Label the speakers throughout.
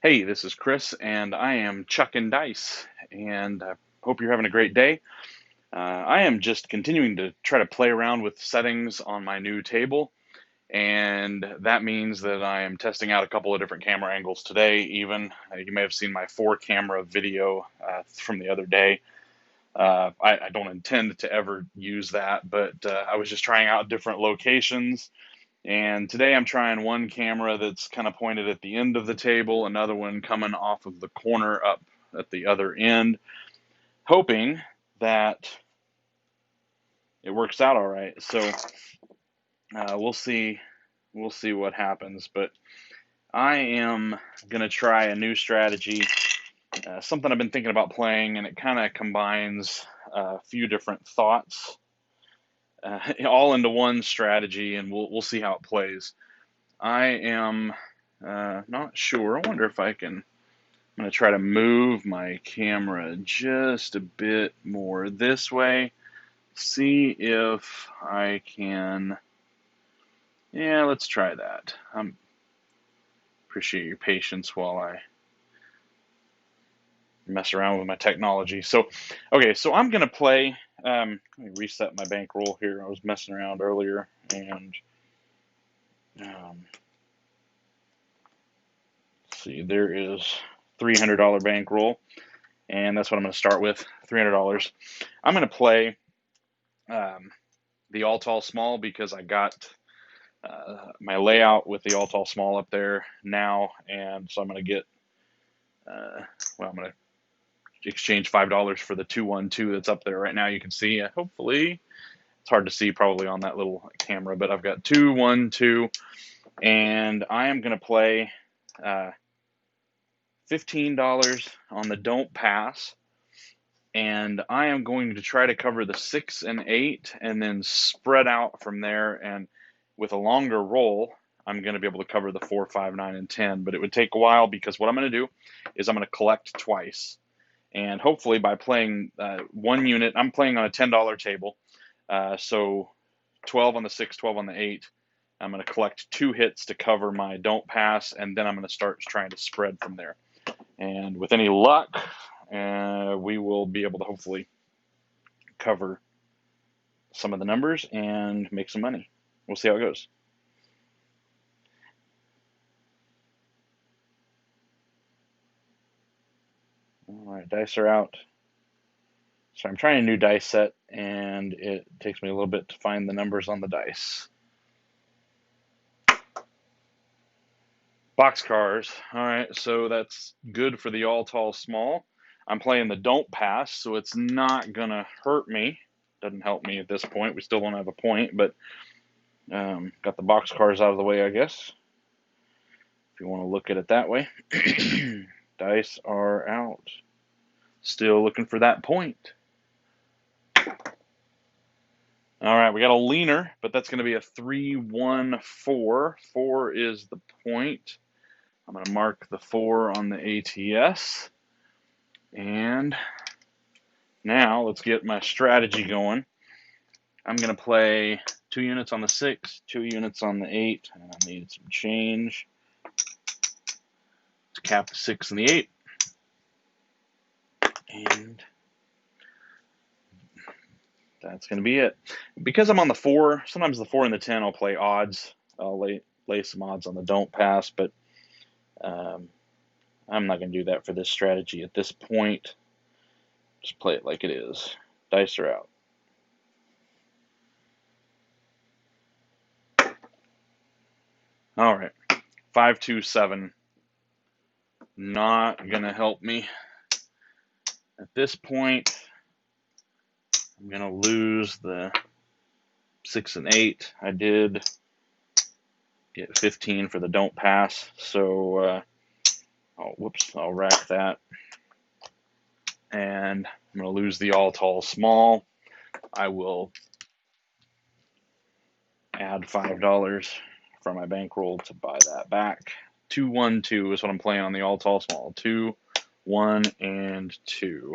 Speaker 1: Hey, this is Chris, and I am chucking dice, and I hope you're having a great day. I am just continuing to try to play around with settings on my new table, and that means that I am testing out a couple of different camera angles today, even. You may have seen my four camera video from the other day. I don't intend to ever use that, but I was just trying out different locations. And today I'm trying one camera that's kind of pointed at the end of the table, another one coming off of the corner up at the other end, hoping that it works out all right. So we'll see. We'll see what happens. But I am going to try a new strategy, something I've been thinking about playing, and it kind of combines a few different thoughts all into one strategy, and we'll see how it plays. I am not sure. I wonder if I can. I'm going to try to move my camera just a bit more this way. See if I can. Yeah, let's try that. I appreciate your patience while I mess around with my technology. So, okay, so I'm going to play. Let me reset my bankroll here. I was messing around earlier, and let's see, there is $300 bankroll, and that's what I'm going to start with. $300. I'm going to play the all tall small because I got my layout with the all tall small up there now, and so I'm going to get I'm going to exchange $5 for the 212 that's up there right now. You can see, hopefully, it's hard to see probably on that little camera, but I've got 212, and I am going to play $15 on the don't pass, and I am going to try to cover the 6 and 8 and then spread out from there. And with a longer roll, I'm going to be able to cover the 4, 5, 9, and 10. But it would take a while because what I'm going to do is I'm going to collect twice. And hopefully by playing one unit, I'm playing on a $10 table. So 12 on the 6, 12 on the 8. I'm going to collect 2 hits to cover my don't pass, and then I'm going to start trying to spread from there. And with any luck, we will be able to hopefully cover some of the numbers and make some money. We'll see how it goes. All right, dice are out. So I'm trying a new dice set, and it takes me a little bit to find the numbers on the dice. Boxcars. All right, so that's good for the all tall small. I'm playing the don't pass, so it's not going to hurt me. Doesn't help me at this point. We still don't have a point, but got the boxcars out of the way, I guess, if you want to look at it that way. Dice are out. Still looking for that point. All right, we got a leaner, but that's going to be a 3-1-4. 4 is the point. I'm going to mark the 4 on the ATS. And now let's get my strategy going. I'm going to play 2 units on the 6, 2 units on the 8, and I need some change to cap the 6 and the 8. And that's going to be it. Because I'm on the 4, sometimes the 4 and the 10 I'll play odds. I'll lay some odds on the don't pass, but I'm not going to do that for this strategy at this point. Just play it like it is. Dice are out. All right. 5-2-7. Not going to help me. At this point, I'm going to lose the 6 and 8. I did get 15 for the don't pass, so I'll rack that. And I'm going to lose the all tall small. I will add $5 from my bankroll to buy that back. 2-1-2 is what I'm playing on the all tall small. 2, 1, and 2.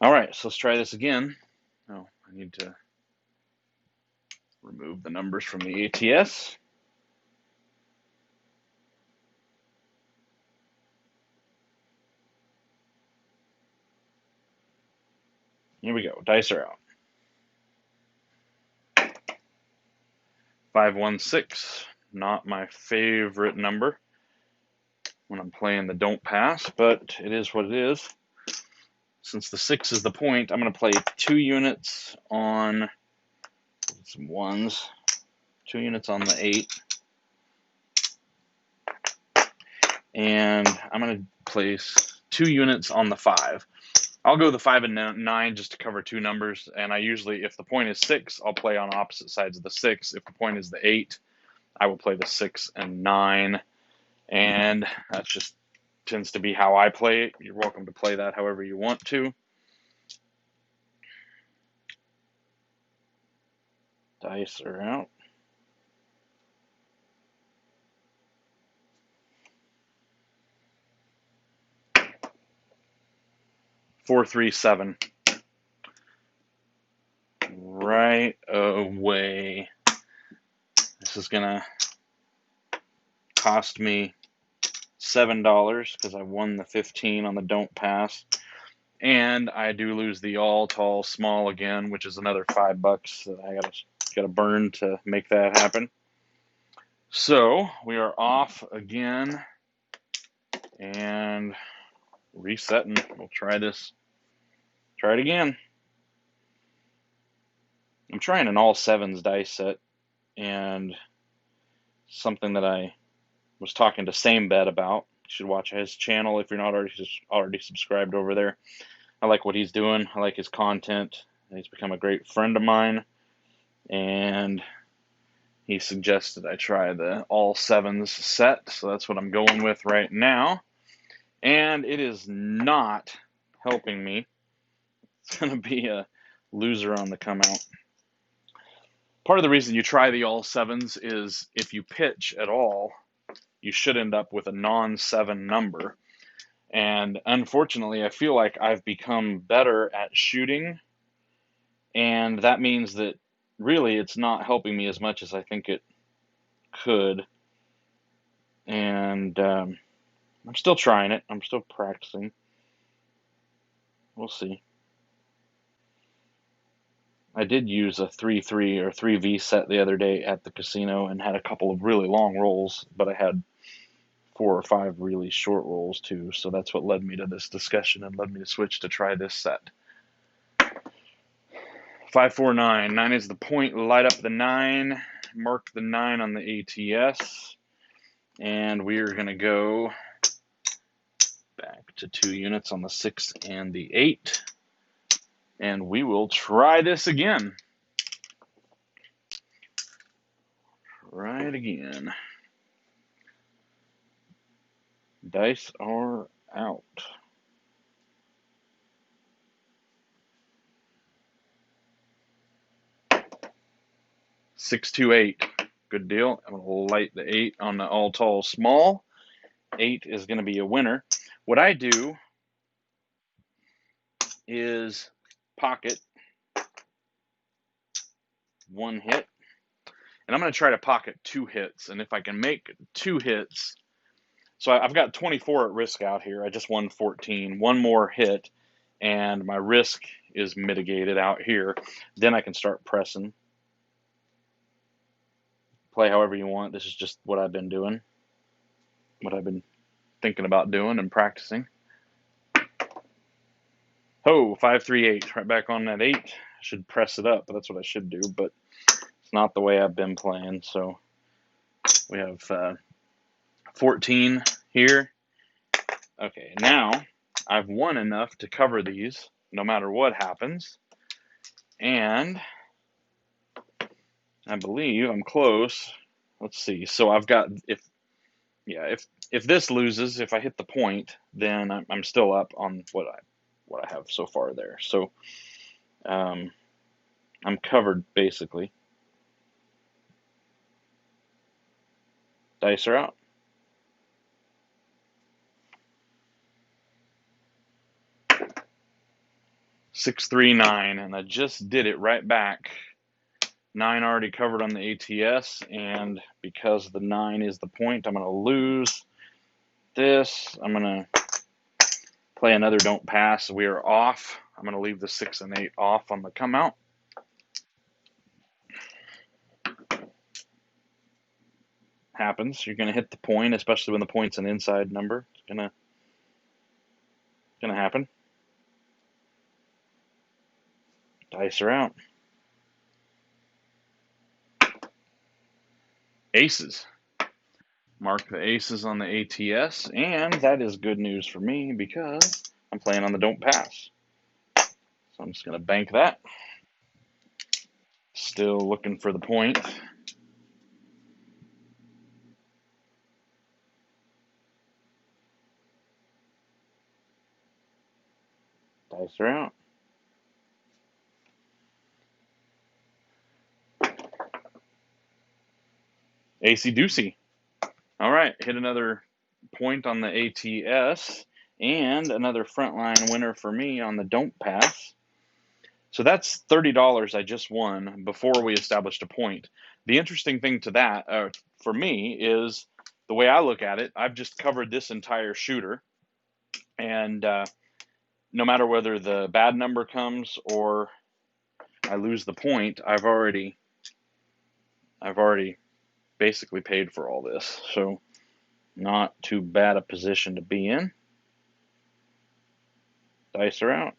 Speaker 1: All right, so let's try this again. Oh, I need to remove the numbers from the ATS. Here we go. Dice are out. 516. Not my favorite number when I'm playing the don't pass, but it is what it is. Since the 6 is the point, I'm going to play 2 units on some 1s, 2 units on the 8, and I'm going to place 2 units on the 5. I'll go the 5 and 9 just to cover 2 numbers, and I usually, if the point is 6, I'll play on opposite sides of the 6. If the point is the 8, I will play the 6 and 9, and that just tends to be how I play it. You're welcome to play that however you want to. Dice are out. 437. Right away. This is gonna cost me $7 because I won the 15 on the don't pass, and I do lose the all tall small again, which is another $5 that I gotta burn to make that happen. So we are off again and resetting. We'll try this. Try it again. I'm trying an all 7s dice set, and something that I was talking to Same Bet about. You should watch his channel if you're not already subscribed over there. I like what he's doing. I like his content. He's become a great friend of mine, and he suggested I try the all 7s set, so that's what I'm going with right now. And it is not helping me. It's going to be a loser on the come out. Part of the reason you try the all 7s is if you pitch at all, you should end up with a non-7 number. And unfortunately, I feel like I've become better at shooting, and that means that really it's not helping me as much as I think it could. And I'm still trying it. I'm still practicing. We'll see. I did use a 3-3 or 3V set the other day at the casino and had a couple of really long rolls, but I had 4 or 5 really short rolls too, so that's what led me to this discussion and led me to switch to try this set. 549. 9 is the point. Light up the 9. Mark the 9 on the ATS. And we are going to go back to 2 units on the 6 and the 8. And we will try this again. Try it again. Dice are out. 628. Good deal. I'm going to light the 8 on the all tall small. 8 is going to be a winner. What I do is pocket 1 hit, and I'm going to try to pocket 2 hits. And if I can make 2 hits, so I've got 24 at risk out here. I just won 14. 1 more hit, and my risk is mitigated out here. Then I can start pressing. Play however you want. This is just what I've been doing, what I've been thinking about doing and practicing. Oh, 538, right back on that 8. I should press it up, but that's what I should do, but it's not the way I've been playing. So we have 14 here. Okay, now I've won enough to cover these no matter what happens, and I believe I'm close. Let's see. So I've got, if this loses, if I hit the point, then I'm still up on what I have so far there. So I'm covered basically. Dice are out. 639, and I just did it right back. 9 already covered on the ATS, and because the 9 is the point, I'm going to lose this. I'm going to play another don't pass. We are off. I'm going to leave the 6 and 8 off on the come out. Happens. You're going to hit the point, especially when the point's an inside number. It's going to happen. Dice are out. Aces. Mark the aces on the ATS, and that is good news for me because I'm playing on the don't pass. So I'm just going to bank that. Still looking for the point. Dice are out. AC Deucey. All right, hit another point on the ATS and another frontline winner for me on the don't pass. So that's $30 I just won before we established a point. The interesting thing to that, for me, is the way I look at it, I've just covered this entire shooter, and no matter whether the bad number comes or I lose the point, I've already basically paid for all this. So not too bad a position to be in. Dice are out.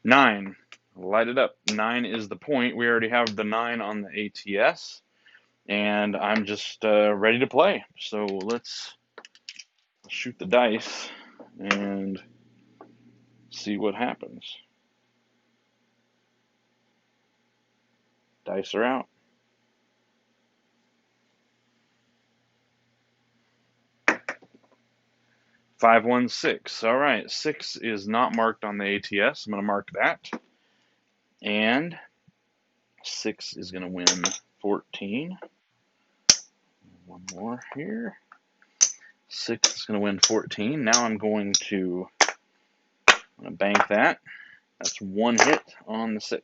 Speaker 1: Nine. Light it up. 9 is the point. We already have the 9 on the ATS, and I'm just ready to play. So let's shoot the dice and see what happens. Dice are out. 5, 1, 6. All right, 6 is not marked on the ATS. I'm going to mark that. And 6 is going to win 14. One more here. 6 is going to win 14. Now I'm going to bank that. That's one hit on the 6.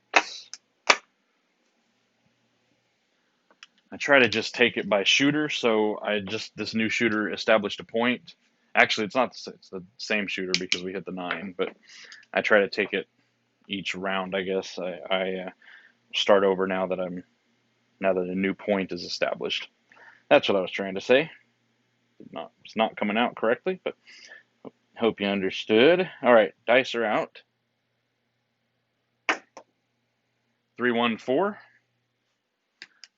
Speaker 1: I try to just take it by shooter, so this new shooter established a point. Actually, it's the same shooter because we hit the 9, but I try to take it each round, I guess. I start over now that a new point is established. That's what I was trying to say. It's not coming out correctly, but hope you understood. All right, dice are out. 3, 1, 4.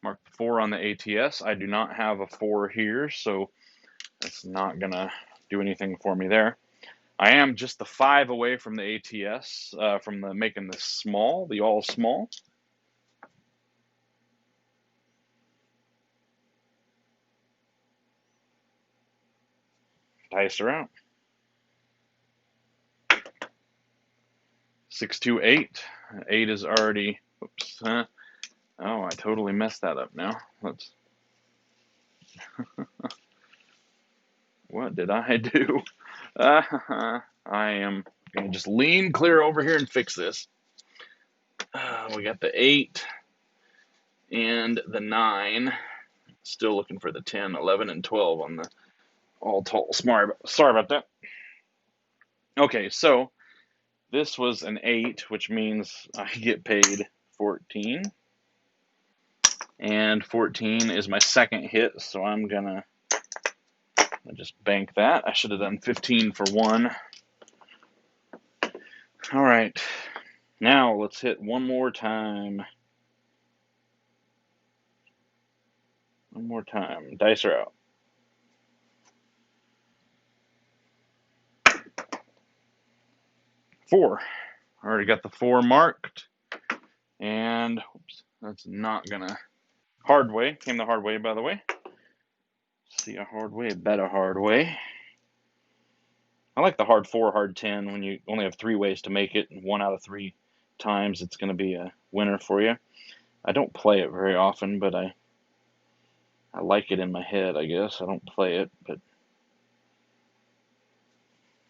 Speaker 1: Mark the 4 on the ATS. I do not have a 4 here, so that's not going to do anything for me there. I am just the 5 away from the ATS, from making this small, the all small. Dice are out. 6, 2, 8. 8 is already, oops. Oh, I totally messed that up now. What did I do? I am going to just lean clear over here and fix this. We got the 8 and the 9. Still looking for the 10, 11, and 12 on the all tall. Sorry about that. Okay, so this was an 8, which means I get paid 14. And 14 is my second hit, so I'm going to just bank that. I should have done 15 for 1. All right. Now let's hit one more time. One more time. Dice are out. 4. Already got the 4 marked. And oops, that's not gonna. Hard way. Came the hard way, by the way. See a hard way, bet a hard way. I like the hard 4, hard 10 when you only have 3 ways to make it, and 1 out of 3 times it's going to be a winner for you. I don't play it very often, but I like it in my head, I guess. I don't play it, but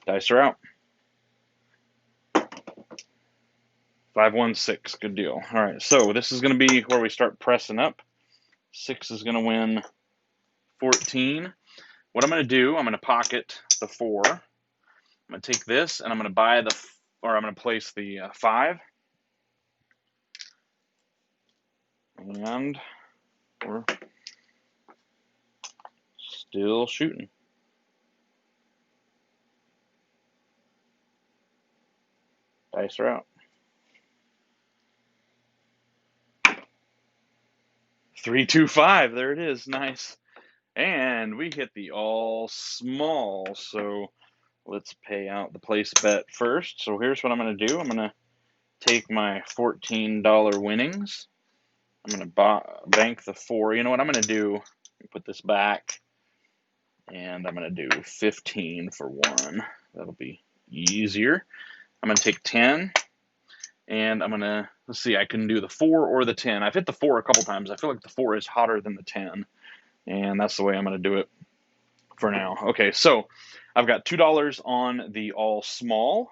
Speaker 1: dice are out. 5, 1, 6. Good deal. All right, so this is going to be where we start pressing up. 6 is going to win 14. what I'm going to do, I'm going to pocket the 4. I'm going to take this and I'm going to buy I'm going to place the 5. And we're still shooting. Dice are out. 3, 2, 5. There it is. Nice. And we hit the all small. So let's pay out the place bet first. So here's what I'm going to do. I'm going to take my $14 winnings. I'm going to bank the 4. You know what I'm going to do? Put this back. And I'm going to do 15 for 1. That'll be easier. I'm going to take 10. And I'm going to, let's see, I can do the 4 or the 10. I've hit the 4 a couple times. I feel like the 4 is hotter than the 10. And that's the way I'm going to do it for now. Okay, so I've got $2 on the all small.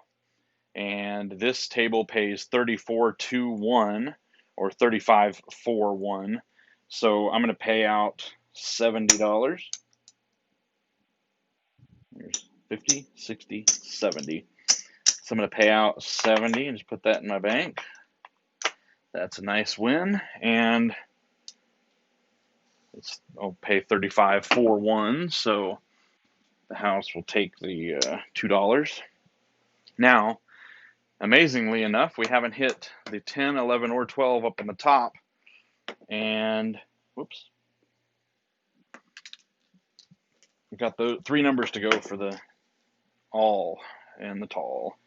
Speaker 1: And this table pays 34.21 or 35.41. So I'm going to pay out $70. There's 50, 60, 70. So I'm going to pay out 70 and just put that in my bank. That's a nice win. And I'll pay 35.41. So the house will take the $2. Now, amazingly enough, we haven't hit the 10, 11, or 12 up in the top. And, whoops. We've got the 3 numbers to go for the all and the tall.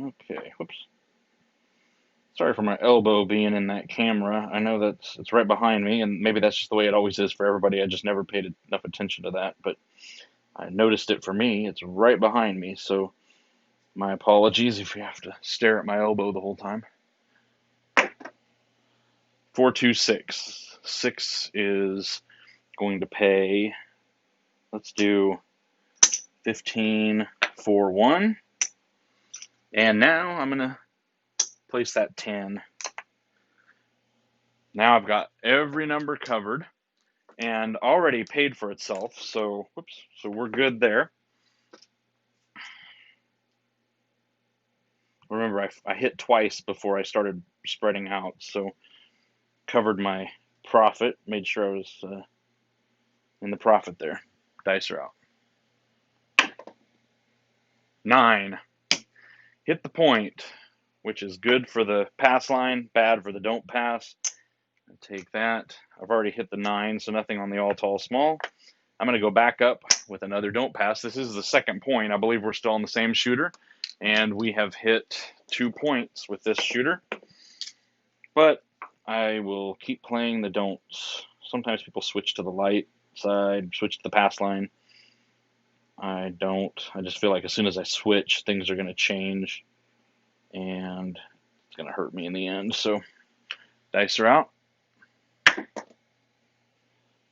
Speaker 1: Okay, whoops. Sorry for my elbow being in that camera. I know it's right behind me, and maybe that's just the way it always is for everybody. I just never paid enough attention to that, but I noticed it for me. It's right behind me, so my apologies if you have to stare at my elbow the whole time. 426. 6 is going to pay, let's do 15 for 1. And now I'm going to place that 10. Now I've got every number covered and already paid for itself. So, whoops, so we're good there. Remember, I hit twice before I started spreading out, so covered my profit, made sure I was in the profit there. Dice are out. 9. Hit the point, which is good for the pass line, bad for the don't pass. I take that. I've already hit the 9, so nothing on the all tall small. I'm going to go back up with another don't pass. This is the second point. I believe we're still on the same shooter, and we have hit 2 points with this shooter. But I will keep playing the don'ts. Sometimes people switch to the light side, switch to the pass line. I don't. I just feel like as soon as I switch, things are going to change, and it's going to hurt me in the end. So dice are out.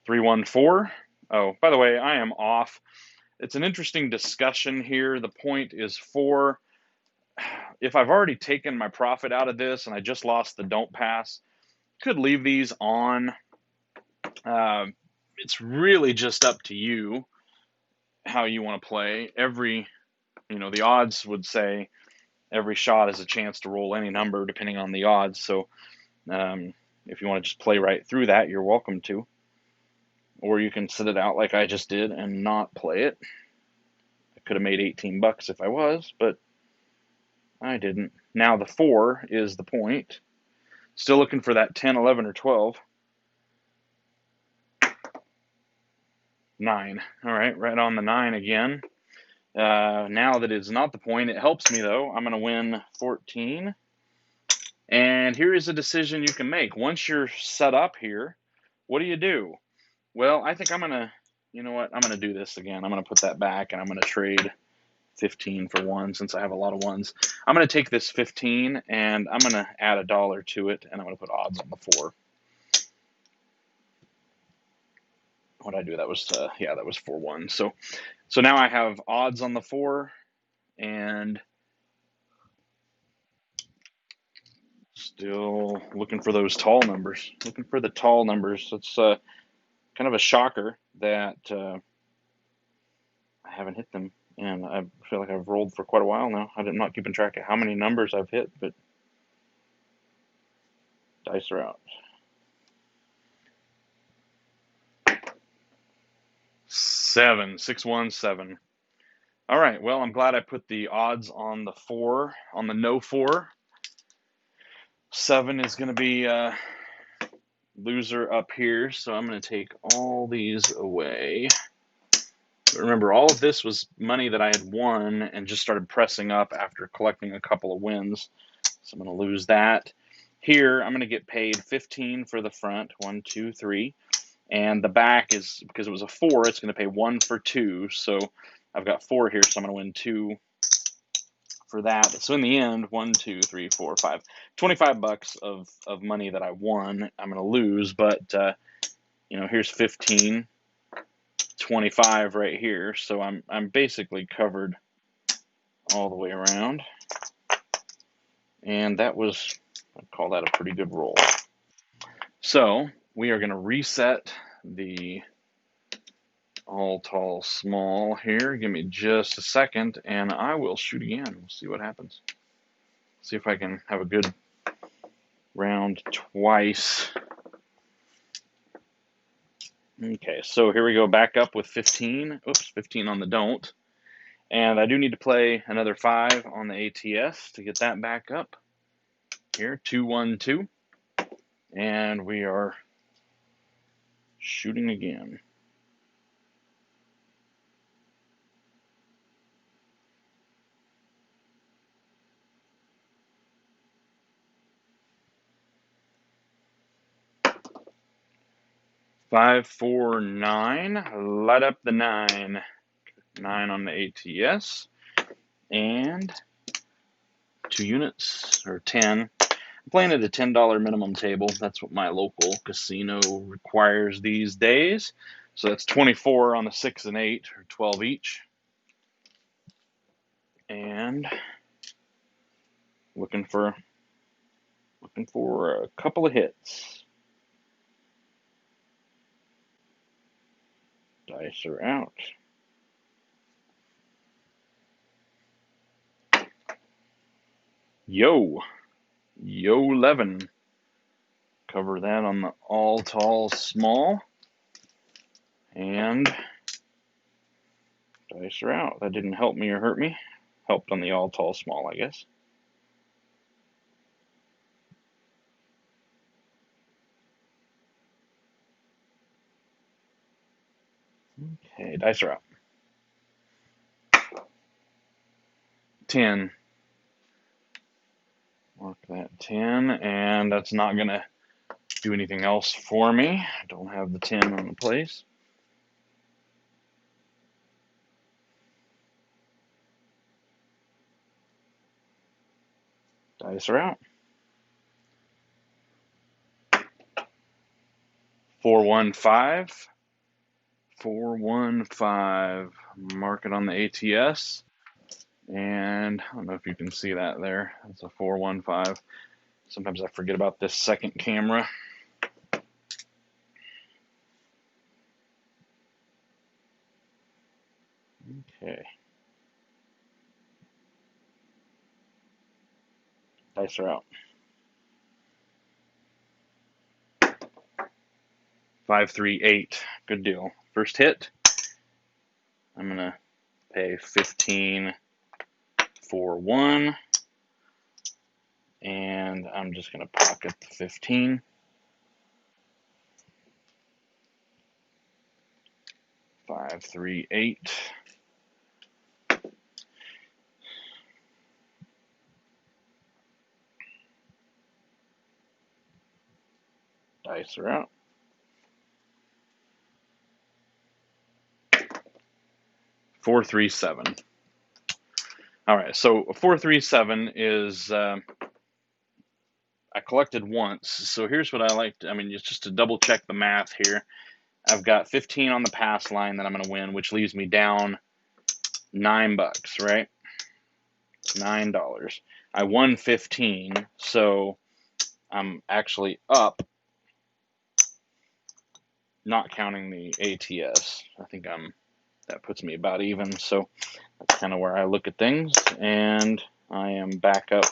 Speaker 1: 314. Oh, by the way, I am off. It's an interesting discussion here. The point is 4. If I've already taken my profit out of this and I just lost the don't pass, could leave these on. It's really just up to you how you want to play. The odds would say every shot is a chance to roll any number depending on the odds. So if you want to just play right through that, you're welcome to. Or you can sit it out like I just did and not play it. I could have made $18 if I was, but I didn't. Now the 4 is the point. Still looking for that 10, 11, or 12. 9. All right, right on the 9 again. Now that it's not the point, it helps me though. I'm going to win 14. And here is a decision you can make. Once you're set up here, what do? Well, I think I'm going to, you know what? I'm going to do this again. I'm going to put that back and I'm going to trade 15 for 1 since I have a lot of 1s. I'm going to take this 15 and I'm going to add $1 to it and I'm going to put odds on the 4. What did I do? That was, that was 4-1. So now I have odds on the 4 and still looking for those tall numbers. Looking for the tall numbers. Let's kind of a shocker that I haven't hit them, and I feel like I've rolled for quite a while now. I'm not keeping track of how many numbers I've hit, but dice are out. 7, 6, 1, 7. All right, well, I'm glad I put the odds on the 4, on the no 4. 7 is going to be loser up here, so I'm going to take all these away. Remember, all of this was money that I had won and just started pressing up after collecting a couple of wins. So I'm going to lose that. Here, I'm going to get paid 15 for the front, 1, 2, 3. And the back is, because it was a 4, it's going to pay 1 for 2. So I've got 4 here, so I'm going to win 2 for that. So in the end, 1, 2, 3, 4, 5, 25 bucks of money that I won. I'm going to lose, but here's 15, 25 right here. So I'm basically covered all the way around. And that was, I'd call that a pretty good roll. So we are going to reset the all tall small here. Give me just a second and I will shoot again. We'll see what happens. See if I can have a good round twice. Okay, so here we go, back up with 15. Oops, 15 on the don't. And I do need to play another 5 on the ATS to get that back up. Here, 2, 1, 2. And we are shooting again. Five, 4, 9. Light up the 9. 9 on the ATS. And 2 units, or 10. I'm playing at a $10 minimum table. That's what my local casino requires these days. So that's 24 on the 6 and 8, or 12 each. And looking for a couple of hits. Dice are out. Yo 11. Cover that on the all tall small. And dice are out. That didn't help me or hurt me. Helped on the all tall small, I guess. Okay, dice are out. 10. Mark that 10, and that's not going to do anything else for me. I don't have the 10 on the place. Dice are out. 4, 1, 5. 4, 1, 5. Mark it on the ATS. And I don't know if you can see that there. That's a 4, 1, 5. Sometimes I forget about this second camera. Okay. Dice are out. 5, 3, 8. Good deal. First hit. I'm going to pay 15 for 1. And I'm just going to pocket the 15. 5, 3, 8. Dice are out. 4, 3, 7. All right, so 4, 3, 7 is I collected once. So here's what I like to, just to double check the math here. I've got 15 on the pass line that I'm going to win, which leaves me down $9, right? $9. I won 15, so I'm actually up not counting the ATS. I think that puts me about even. So that's kind of where I look at things, and I am back up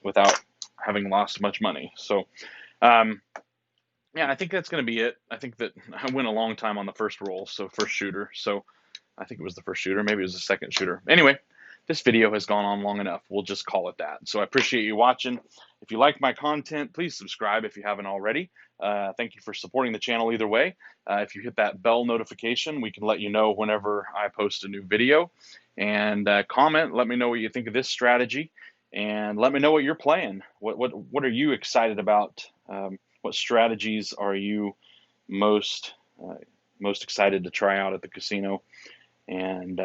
Speaker 1: without having lost much money. So um, yeah, I think that's going to be it. I think that I went a long time on the first roll, so first shooter. So I think it was the first shooter. Maybe it was the second shooter. Anyway, this video has gone on long enough. We'll just call it that. So I appreciate you watching. If you like my content, please subscribe if you haven't already. Thank you for supporting the channel either way. If you hit that bell notification, we can let you know whenever I post a new video. And comment, let me know what you think of this strategy, and let me know what you're playing. What are you excited about? What strategies are you most most excited to try out at the casino? And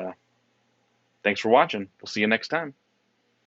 Speaker 1: thanks for watching. We'll see you next time.